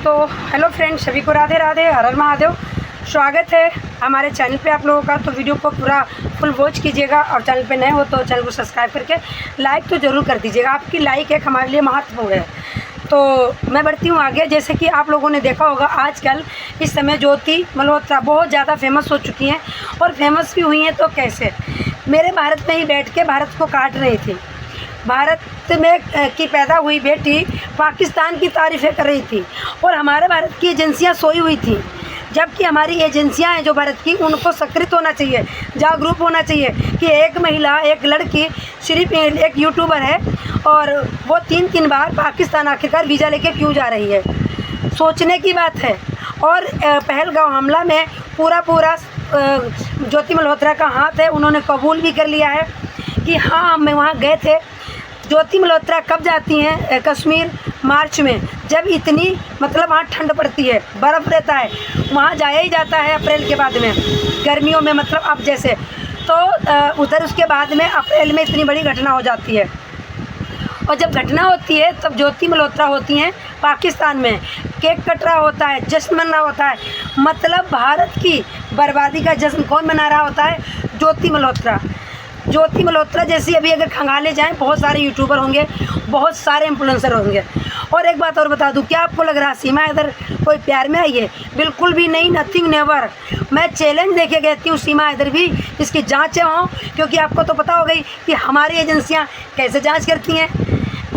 तो hello friends, सभी को राधे राधे, हर हर महादेव। स्वागत है हमारे चैनल पे आप लोगों का। तो वीडियो को पूरा फुल वॉच कीजिएगा और चैनल पे नए हो तो चैनल को सब्सक्राइब करके लाइक तो ज़रूर कर दीजिएगा। आपकी लाइक एक हमारे लिए महत्वपूर्ण है। तो मैं बढ़ती हूँ आगे। जैसे कि आप लोगों ने देखा होगा, आजकल इस समय ज्योति मल्होत्रा बहुत ज़्यादा फेमस हो चुकी हैं और फेमस भी हुई हैं। तो कैसे मेरे भारत में ही बैठ के भारत को काट रही थी। भारत में की पैदा हुई बेटी पाकिस्तान की तारीफ़ें कर रही थी और हमारे भारत की एजेंसियां सोई हुई थी। जबकि हमारी एजेंसियां हैं जो भारत की, उनको सकृत होना चाहिए, जागरूक होना चाहिए कि एक महिला, एक लड़की, सिर्फ एक यूट्यूबर है और वो तीन बार पाकिस्तान आखिरकार वीज़ा लेके क्यों जा रही है। सोचने की बात है। और पहलगाम हमला में पूरा ज्योति मल्होत्रा का हाथ है। उन्होंने कबूल भी कर लिया है कि हाँ, हम वहाँ गए थे। ज्योति मल्होत्रा कब जाती हैं कश्मीर? मार्च में, जब इतनी वहाँ ठंड पड़ती है, बर्फ़ रहता है, वहाँ जाया ही जाता है अप्रैल के बाद में, गर्मियों में अब जैसे। तो उधर उसके बाद में अप्रैल में इतनी बड़ी घटना हो जाती है। और जब घटना होती है तब ज्योति मल्होत्रा होती हैं पाकिस्तान में। केक कट रहा होता है, जश्न मना होता है। भारत की बर्बादी का जश्न कौन मना रहा होता है? ज्योति मल्होत्रा। ज्योति मल्होत्रा जैसी अभी अगर खंगाले जाएं, बहुत सारे यूट्यूबर होंगे, बहुत सारे इन्फ्लुएंसर होंगे। और एक बात और बता दूं, क्या आपको लग रहा है सीमा हैदर कोई प्यार में आई है? बिल्कुल भी नहीं, नथिंग नेवर। मैं चैलेंज देके कहती हूँ सीमा हैदर भी इसकी जाँचें हों, क्योंकि आपको तो पता हो गई कि हमारी एजेंसियाँ कैसे जाँच करती हैं।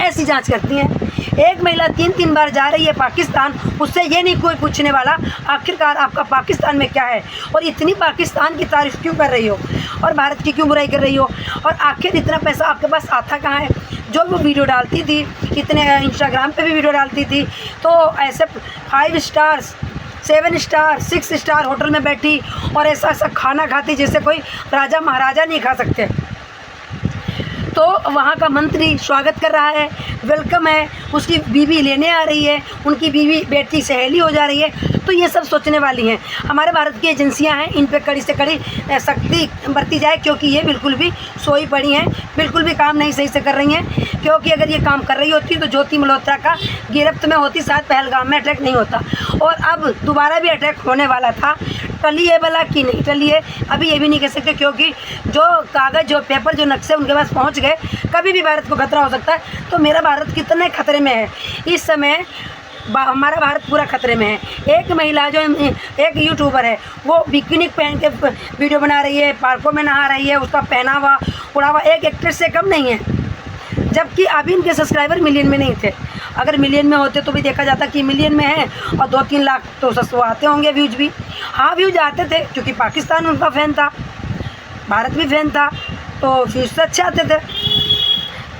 ऐसी जाँच करती हैं। एक महिला तीन बार जा रही है पाकिस्तान, उससे ये नहीं कोई पूछने वाला आखिरकार आपका पाकिस्तान में क्या है और इतनी पाकिस्तान की तारीफ़ क्यों कर रही हो और भारत की क्यों बुराई कर रही हो। और आखिर इतना पैसा आपके पास आता कहाँ है? जो वो वीडियो डालती थी, इतने इंस्टाग्राम पे भी वीडियो डालती थी, तो ऐसे 5 स्टार्स 7 स्टार 6 स्टार होटल में बैठी और ऐसा खाना खाती जैसे कोई राजा महाराजा नहीं खा सकते। तो वहाँ का मंत्री स्वागत कर रहा है, वेलकम है, उसकी बीवी लेने आ रही है, उनकी बीवी बेटी सहेली हो जा रही है। तो ये सब सोचने वाली हैं। हमारे भारत की एजेंसियां हैं, इन पे कड़ी से कड़ी सख्ती बरती जाए, क्योंकि ये बिल्कुल भी सोई पड़ी हैं, बिल्कुल भी काम नहीं सही से कर रही हैं। क्योंकि अगर ये काम कर रही होती तो ज्योति मल्होत्रा का गिरफ्त में होती, शायद पहलगाम में अटैक नहीं होता। और अब दोबारा भी अटैक होने वाला था। टली है भला कि नहीं टली है, अभी ये भी नहीं कह सकते, क्योंकि जो कागज़, जो पेपर, जो नक्शे उनके पास पहुंच गए, कभी भी भारत को खतरा हो सकता है। तो मेरा भारत कितने खतरे में है इस समय? हमारा भारत पूरा खतरे में है। एक महिला जो एक यूट्यूबर है, वो बिकिनी पहन के वीडियो बना रही है, पार्कों में नहा रही है, उसका पहनावा उड़ावा एक एक्ट्रेस से कम नहीं है। जबकि अभी इनके सब्सक्राइबर मिलियन में नहीं थे। अगर मिलियन में होते तो भी देखा जाता कि मिलियन में है और 2-3 लाख तो सस्ते आते होंगे व्यूज़ भी। हाँ, व्यूज़ आते थे क्योंकि पाकिस्तान उनका फ़ैन था, भारत भी फ़ैन था, तो व्यूज़ से अच्छे आते थे।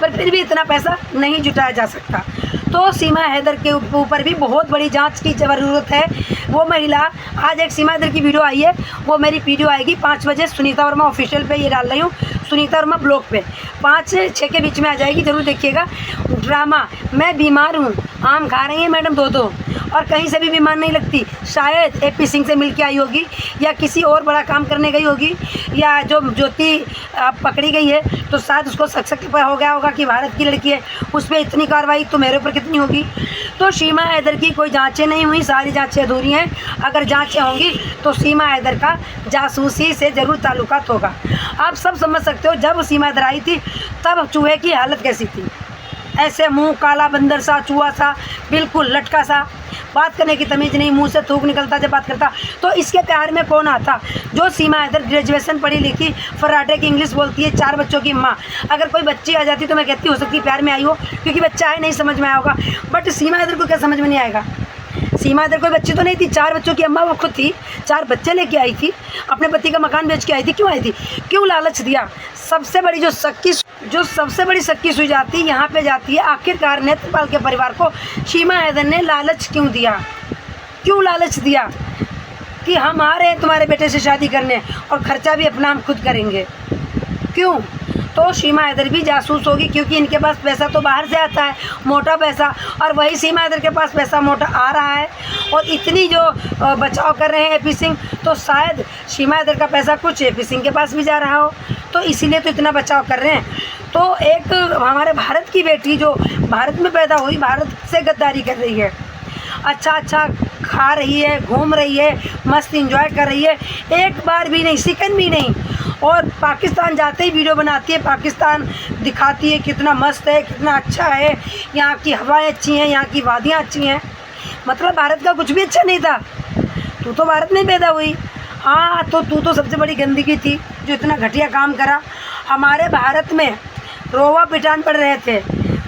पर फिर भी इतना पैसा नहीं जुटाया जा सकता। तो सीमा हैदर के ऊपर भी बहुत बड़ी जांच की ज़रूरत है। वो महिला, आज एक सीमा हैदर की वीडियो आई है, वो मेरी वीडियो आएगी 5 बजे सुनीता वर्मा ऑफिशियल पे, ये डाल रही हूँ, सुनीता वर्मा ब्लॉग पे 5 से 6 के बीच में आ जाएगी, ज़रूर देखिएगा। ड्रामा, मैं बीमार हूँ, आम खा रही हैं मैडम 2-2 और कहीं से भी बीमार नहीं लगती। शायद AP सिंह से मिल के आई होगी या किसी और बड़ा काम करने गई होगी, या जो ज्योति पकड़ी गई है तो शायद उसको सख्त पर हो गया होगा कि भारत की लड़की है, उस पर इतनी कार्रवाई तो मेरे ऊपर कितनी होगी। तो सीमा हैदर की कोई जांचें नहीं हुई, सारी जांचें अधूरी हैं। अगर जांचें होंगी तो सीमा हैदर का जासूसी से ज़रूर ताल्लुकात होगा। आप सब समझ सकते हो, जब सीमा हैदर आई थी तब चूहे की हालत कैसी थी। ऐसे मुंह काला बंदर सा, चूहा सा, बिल्कुल लटका सा, बात करने की तमीज़ नहीं, मुंह से थूक निकलता जब बात करता। तो इसके प्यार में कौन आता? जो सीमा हैदर ग्रेजुएशन पढ़ी लिखी, फर्राटे की इंग्लिश बोलती है, 4 बच्चों की माँ। अगर कोई बच्ची आ जाती तो मैं कहती हो सकती प्यार में आई हो, क्योंकि बच्चा है, नहीं समझ में आया होगा। बट सीमा हैदर को क्या समझ में नहीं आएगा? सीमा हैदर कोई बच्ची तो नहीं थी, 4 बच्चों की अम्मा वो खुद थी, 4 बच्चे लेके आई थी, अपने पति का मकान बेच के आई थी। क्यों आई थी? क्यों लालच दिया? सबसे बड़ी सबसे बड़ी शक्की सुई जाती यहाँ पे जाती है। आखिरकार नेत्रपाल के परिवार को सीमा हैदर ने लालच क्यों दिया? क्यों लालच दिया कि हम आ रहे हैं तुम्हारे बेटे से शादी करने और खर्चा भी अपना हम खुद करेंगे? क्यों? तो सीमा हैदर भी जासूस होगी, क्योंकि इनके पास पैसा तो बाहर से आता है, मोटा पैसा, और वही सीमा हैदर के पास पैसा मोटा आ रहा है। और इतनी जो बचाव कर रहे हैं AP सिंह, तो शायद सीमा हैदर का पैसा कुछ AP सिंह के पास भी जा रहा हो, तो इसीलिए तो इतना बचाव कर रहे हैं। तो एक हमारे भारत की बेटी जो भारत में पैदा हुई, भारत से गद्दारी कर रही है। अच्छा अच्छा खा रही है, घूम रही है, मस्त इंजॉय कर रही है, एक बार भी नहीं, सेकंड भी नहीं। और पाकिस्तान जाते ही वीडियो बनाती है, पाकिस्तान दिखाती है कितना मस्त है, कितना अच्छा है, यहाँ की हवाएं अच्छी हैं, यहाँ की वादियाँ अच्छी हैं। मतलब भारत का कुछ भी अच्छा नहीं था। तू तो भारत में पैदा हुई, हाँ, तो तू तो सबसे बड़ी गंदगी थी जो इतना घटिया काम करा। हमारे भारत में रोवा पिटान पड़ रहे थे,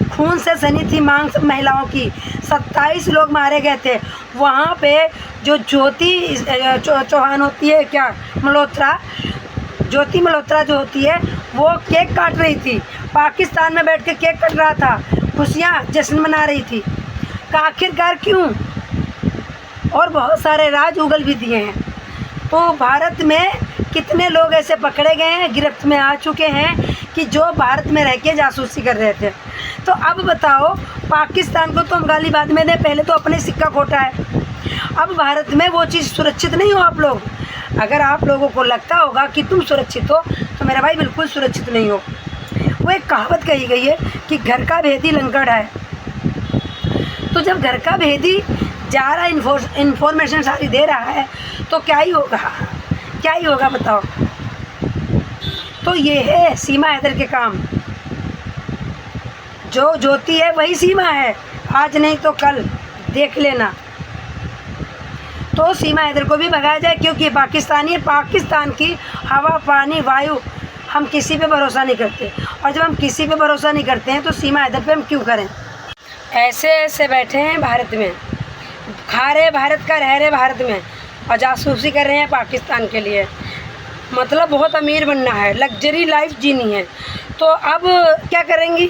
खून से सनी थी मांग सब महिलाओं की, 27 लोग मारे गए थे। वहाँ पे जो ज्योति चौहान होती है, क्या मल्होत्रा, ज्योति मल्होत्रा जो होती है, वो केक काट रही थी, पाकिस्तान में बैठ के केक कट रहा था, खुशियाँ जश्न मना रही थी। का आखिरकार क्यों? और बहुत सारे राज उगल भी दिए हैं। तो भारत में कितने लोग ऐसे पकड़े गए हैं, गिरफ्त में आ चुके हैं कि जो भारत में रह के जासूसी कर रहे थे। तो अब बताओ, पाकिस्तान को तो हम गाली बाद में दें, पहले तो अपने सिक्का खोटा है। अब भारत में वो चीज़ सुरक्षित नहीं हो आप लोग। अगर आप लोगों को लगता होगा कि तुम सुरक्षित हो, तो मेरा भाई बिल्कुल सुरक्षित नहीं हो। वो एक कहावत कही गई है कि घर का भेदी लंका है। तो जब घर का भेदी जा रहा है, इन्फॉर्मेशन सारी दे रहा है, तो क्या ही होगा, क्या ही होगा बताओ। तो ये है सीमा हैदर के काम। जो ज्योति है वही सीमा है, आज नहीं तो कल, देख लेना। तो सीमा हैदर को भी भगाया जाए, क्योंकि पाकिस्तानी है। पाकिस्तान की हवा, पानी, वायु, हम किसी पे भरोसा नहीं करते। और जब हम किसी पे भरोसा नहीं करते हैं, तो सीमा हैदर पे हम क्यों करें? ऐसे ऐसे बैठे हैं भारत में, खा रहे भारत का, रह रहे भारत में, और जासूसी कर रहे हैं पाकिस्तान के लिए। मतलब बहुत अमीर बनना है, लग्जरी लाइफ जीनी है। तो अब क्या करेंगी?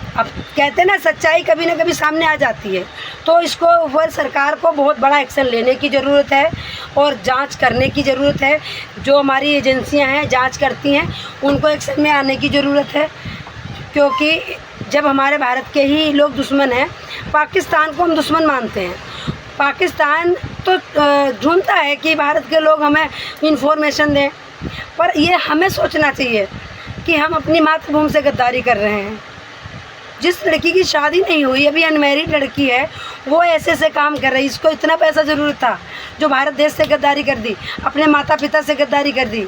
अब कहते हैं ना, सच्चाई कभी ना कभी सामने आ जाती है। तो इसको ऊपर सरकार को बहुत बड़ा एक्शन लेने की ज़रूरत है और जांच करने की ज़रूरत है। जो हमारी एजेंसियां हैं जांच करती हैं, उनको एक्शन में आने की ज़रूरत है। क्योंकि जब हमारे भारत के ही लोग दुश्मन हैं, पाकिस्तान को हम दुश्मन मानते हैं। पाकिस्तान तो ढूंढता है कि भारत के लोग हमें इन्फॉर्मेशन दें, पर ये हमें सोचना चाहिए कि हम अपनी मातृभूमि से गद्दारी कर रहे हैं। जिस लड़की की शादी नहीं हुई, अभी अनमैरिड लड़की है, वो ऐसे ऐसे काम कर रही, इसको इतना पैसा ज़रूर था जो भारत देश से गद्दारी कर दी, अपने माता पिता से गद्दारी कर दी।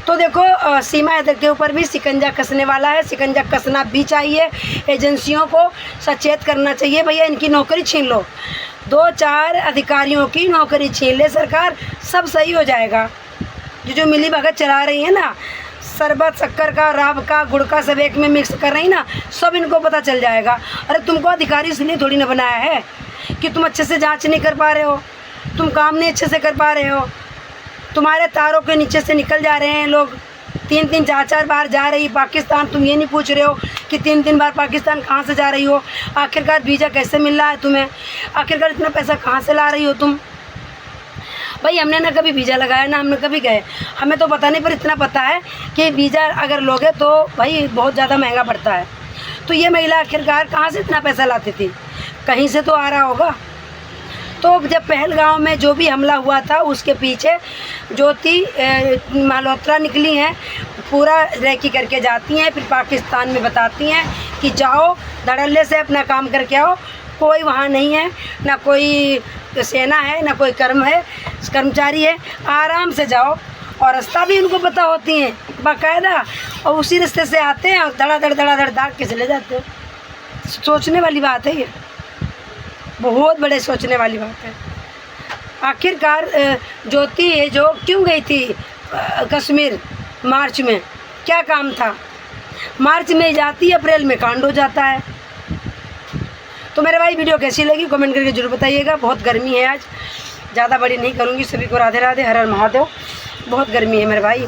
तो देखो, सीमा हैदर के ऊपर भी शिकंजा कसने वाला है, शिकंजा कसना भी चाहिए। एजेंसियों को सचेत करना चाहिए, भैया इनकी नौकरी छीन लो, 2-4 अधिकारियों की नौकरी छीन ले सरकार, सब सही हो जाएगा। जो मिली भगत चला रही है ना, शरबत, शक्कर का, राब का, गुड़ का सब एक में मिक्स कर रही ना, सब इनको पता चल जाएगा। अरे तुमको अधिकारी इसलिए थोड़ी ना बनाया है कि तुम अच्छे से जांच नहीं कर पा रहे हो, तुम काम नहीं अच्छे से कर पा रहे हो, तुम्हारे तारों के नीचे से निकल जा रहे हैं लोग। 3-3, 4-4 बार जा रही पाकिस्तान, तुम ये नहीं पूछ रहे हो कि 3-3 बार पाकिस्तान कहाँ से जा रही हो, आखिरकार वीज़ा कैसे मिल रहा है तुम्हें, आखिरकार इतना पैसा कहाँ से ला रही हो तुम। भाई हमने ना कभी वीज़ा लगाया, ना हमने कभी गए, हमें तो पता नहीं, पर इतना पता है कि वीज़ा अगर लोगे तो भाई बहुत ज़्यादा महंगा पड़ता है। तो ये महिला आखिरकार कहाँ से इतना पैसा लाती थी, कहीं से तो आ रहा होगा। तो जब पहलगांव में जो भी हमला हुआ था, उसके पीछे ज्योति मल्होत्रा निकली हैं, पूरा रैकी करके जाती हैं, फिर पाकिस्तान में बताती हैं कि जाओ धड़ल्ले से अपना काम करके आओ, कोई वहाँ नहीं है, ना कोई सेना है, ना कोई कर्मचारी है, आराम से जाओ। और रास्ता भी उनको पता होती हैं बाकायदा, और उसी रास्ते से आते हैं और धड़ाधड़ दाग के चले जाते हैं। सोचने वाली बात है ये, बहुत बड़े सोचने वाली बात है। आखिरकार ज्योति है जो क्यों गई थी कश्मीर मार्च में, क्या काम था? मार्च में जाती, अप्रैल में कांड हो जाता है। तो मेरे भाई वीडियो कैसी लगी कमेंट करके जरूर बताइएगा। बहुत गर्मी है आज, ज़्यादा बड़ी नहीं करूँगी। सभी को राधे राधे, हर हर महादेव। बहुत गर्मी है मेरे भाई।